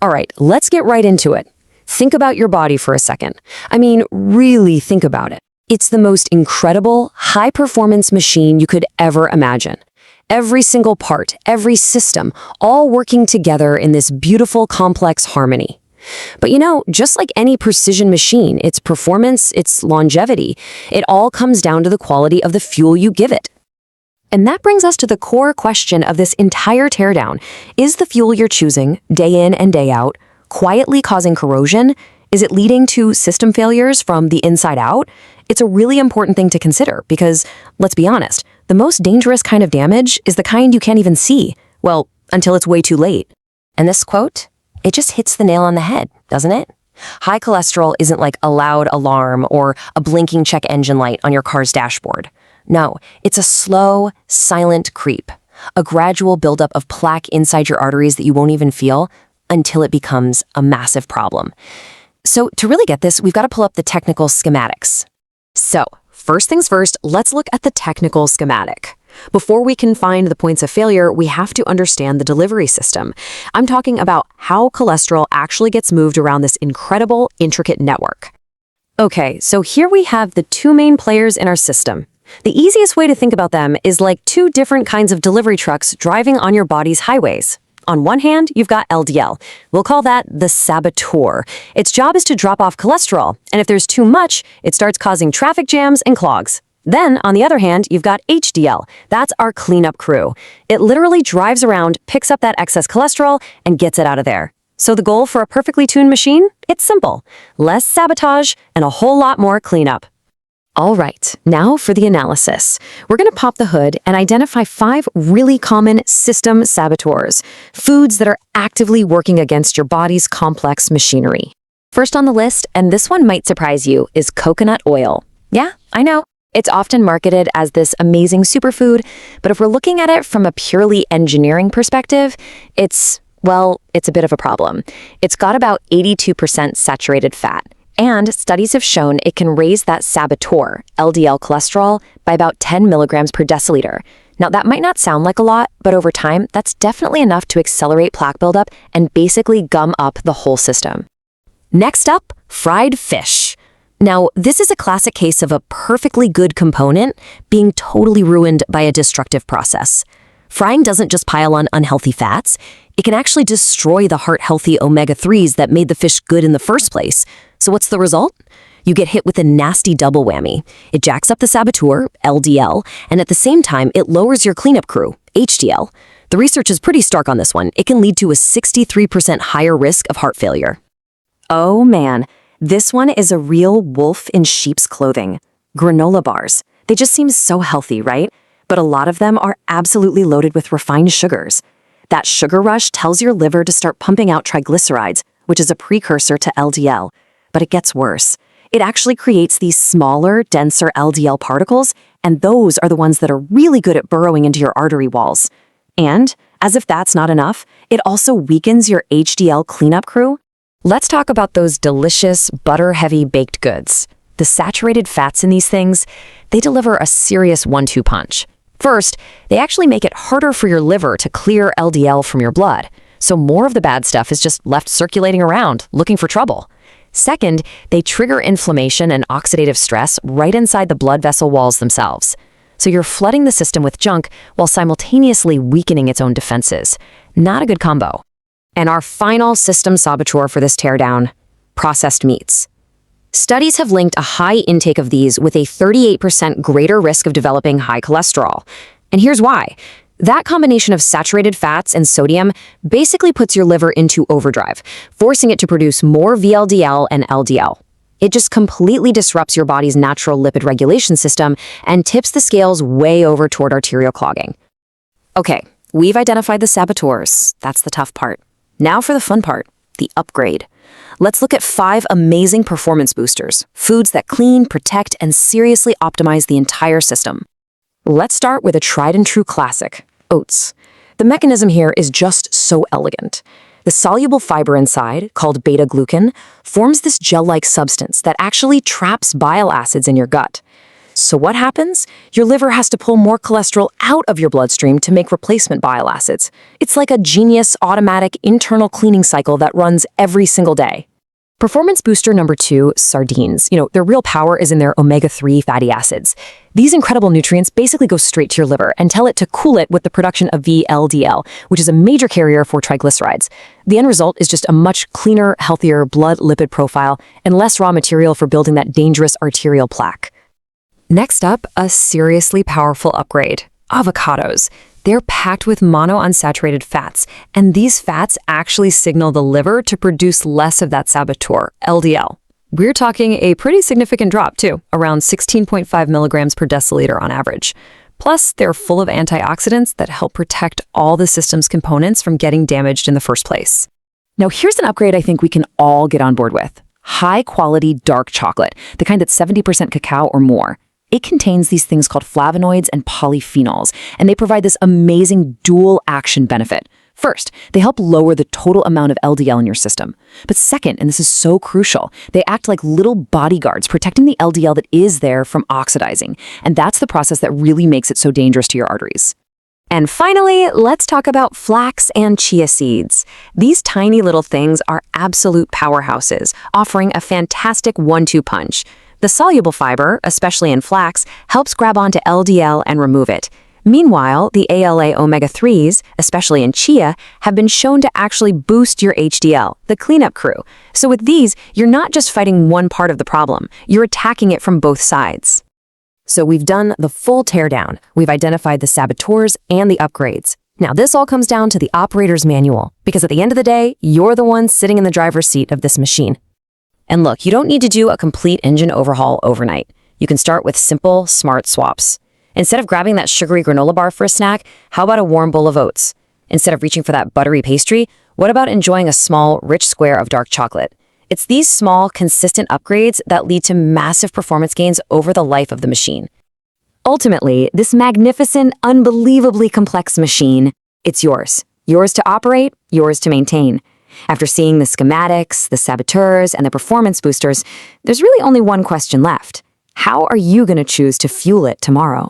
All right, let's get right into it. Think about your body for a second. I mean, really think about it. It's the most incredible, high-performance machine you could ever imagine. Every single part, every system, all working together in this beautiful, complex harmony. But just like any precision machine, its performance, its longevity, it all comes down to the quality of the fuel you give it. And that brings us to the core question of this entire teardown. Is the fuel you're choosing, day in and day out, quietly causing corrosion? Is it leading to system failures from the inside out? It's a really important thing to consider because, let's be honest, the most dangerous kind of damage is the kind you can't even see. Well, until it's way too late. And this quote, it just hits the nail on the head, doesn't it? High cholesterol isn't like a loud alarm or a blinking check engine light on your car's dashboard. No, it's a slow, silent creep, a gradual buildup of plaque inside your arteries that you won't even feel until it becomes a massive problem. So to really get this, we've got to pull up the technical schematics. So, first things first, let's look at the technical schematic. Before we can find the points of failure, we have to understand the delivery system. I'm talking about how cholesterol actually gets moved around this incredible, intricate network. Okay, so here we have the two main players in our system. The easiest way to think about them is like two different kinds of delivery trucks driving on your body's highways. On one hand, you've got LDL. We'll call that the saboteur. Its job is to drop off cholesterol, and if there's too much, it starts causing traffic jams and clogs. Then, on the other hand, you've got HDL. That's our cleanup crew. It literally drives around, picks up that excess cholesterol, and gets it out of there. So the goal for a perfectly tuned machine? It's simple. Less sabotage and a whole lot more cleanup. All right, now for the analysis. We're going to pop the hood and identify 5 really common system saboteurs, foods that are actively working against your body's complex machinery. First on the list, and this one might surprise you, is coconut oil. Yeah, I know. It's often marketed as this amazing superfood, but if we're looking at it from a purely engineering perspective, it's a bit of a problem. It's got about 82% saturated fat. And studies have shown it can raise that saboteur, LDL cholesterol, by about 10 milligrams per deciliter. Now, that might not sound like a lot, but over time, that's definitely enough to accelerate plaque buildup and basically gum up the whole system. Next up, fried fish. Now, this is a classic case of a perfectly good component being totally ruined by a destructive process. Frying doesn't just pile on unhealthy fats, it can actually destroy the heart-healthy omega-3s that made the fish good in the first place. So what's the result? You get hit with a nasty double whammy. It jacks up the saboteur, LDL, and at the same time, it lowers your cleanup crew, HDL. The research is pretty stark on this one. It can lead to a 63% higher risk of heart failure. Oh man, this one is a real wolf in sheep's clothing. Granola bars. They just seem so healthy, right? But a lot of them are absolutely loaded with refined sugars. That sugar rush tells your liver to start pumping out triglycerides, which is a precursor to LDL. But it gets worse. It actually creates these smaller, denser LDL particles, and those are the ones that are really good at burrowing into your artery walls. And, as if that's not enough, it also weakens your HDL cleanup crew. Let's talk about those delicious, butter-heavy baked goods. The saturated fats in these things, they deliver a serious 1-2 punch. First, they actually make it harder for your liver to clear LDL from your blood, so more of the bad stuff is just left circulating around, looking for trouble. Second, they trigger inflammation and oxidative stress right inside the blood vessel walls themselves. So you're flooding the system with junk while simultaneously weakening its own defenses. Not a good combo. And our final system saboteur for this teardown, processed meats. Studies have linked a high intake of these with a 38% greater risk of developing high cholesterol. And here's why. That combination of saturated fats and sodium basically puts your liver into overdrive, forcing it to produce more VLDL and LDL. It just completely disrupts your body's natural lipid regulation system and tips the scales way over toward arterial clogging. Okay, we've identified the saboteurs. That's the tough part. Now for the fun part, the upgrade. Let's look at 5 amazing performance boosters, foods that clean, protect, and seriously optimize the entire system. Let's start with a tried-and-true classic, oats. The mechanism here is just so elegant. The soluble fiber inside, called beta-glucan, forms this gel-like substance that actually traps bile acids in your gut. So what happens? Your liver has to pull more cholesterol out of your bloodstream to make replacement bile acids. It's like a genius automatic internal cleaning cycle that runs every single day. Performance booster number 2, sardines. Their real power is in their omega-3 fatty acids. These incredible nutrients basically go straight to your liver and tell it to cool it with the production of VLDL, which is a major carrier for triglycerides. The end result is just a much cleaner, healthier blood lipid profile and less raw material for building that dangerous arterial plaque. Next up, a seriously powerful upgrade: avocados. They're packed with monounsaturated fats, and these fats actually signal the liver to produce less of that saboteur, LDL. We're talking a pretty significant drop, too, around 16.5 milligrams per deciliter on average. Plus, they're full of antioxidants that help protect all the system's components from getting damaged in the first place. Now, here's an upgrade I think we can all get on board with: high-quality dark chocolate, the kind that's 70% cacao or more. It contains these things called flavonoids and polyphenols, and they provide this amazing dual action benefit. First, they help lower the total amount of LDL in your system. But second, and this is so crucial, they act like little bodyguards protecting the LDL that is there from oxidizing. And that's the process that really makes it so dangerous to your arteries. And finally, let's talk about flax and chia seeds. These tiny little things are absolute powerhouses, offering a fantastic 1-2 punch. The soluble fiber, especially in flax, helps grab onto LDL and remove it. Meanwhile, the ALA omega-3s, especially in chia, have been shown to actually boost your HDL, the cleanup crew. So with these, you're not just fighting one part of the problem, you're attacking it from both sides. So we've done the full teardown. We've identified the saboteurs and the upgrades. Now this all comes down to the operator's manual, because at the end of the day, you're the one sitting in the driver's seat of this machine. And look, you don't need to do a complete engine overhaul overnight. You can start with simple, smart swaps. Instead of grabbing that sugary granola bar for a snack, how about a warm bowl of oats? Instead of reaching for that buttery pastry, what about enjoying a small, rich square of dark chocolate? It's these small, consistent upgrades that lead to massive performance gains over the life of the machine. Ultimately, this magnificent, unbelievably complex machine, it's yours. Yours to operate, yours to maintain. After seeing the schematics, the saboteurs, and the performance boosters, there's really only one question left. How are you going to choose to fuel it tomorrow?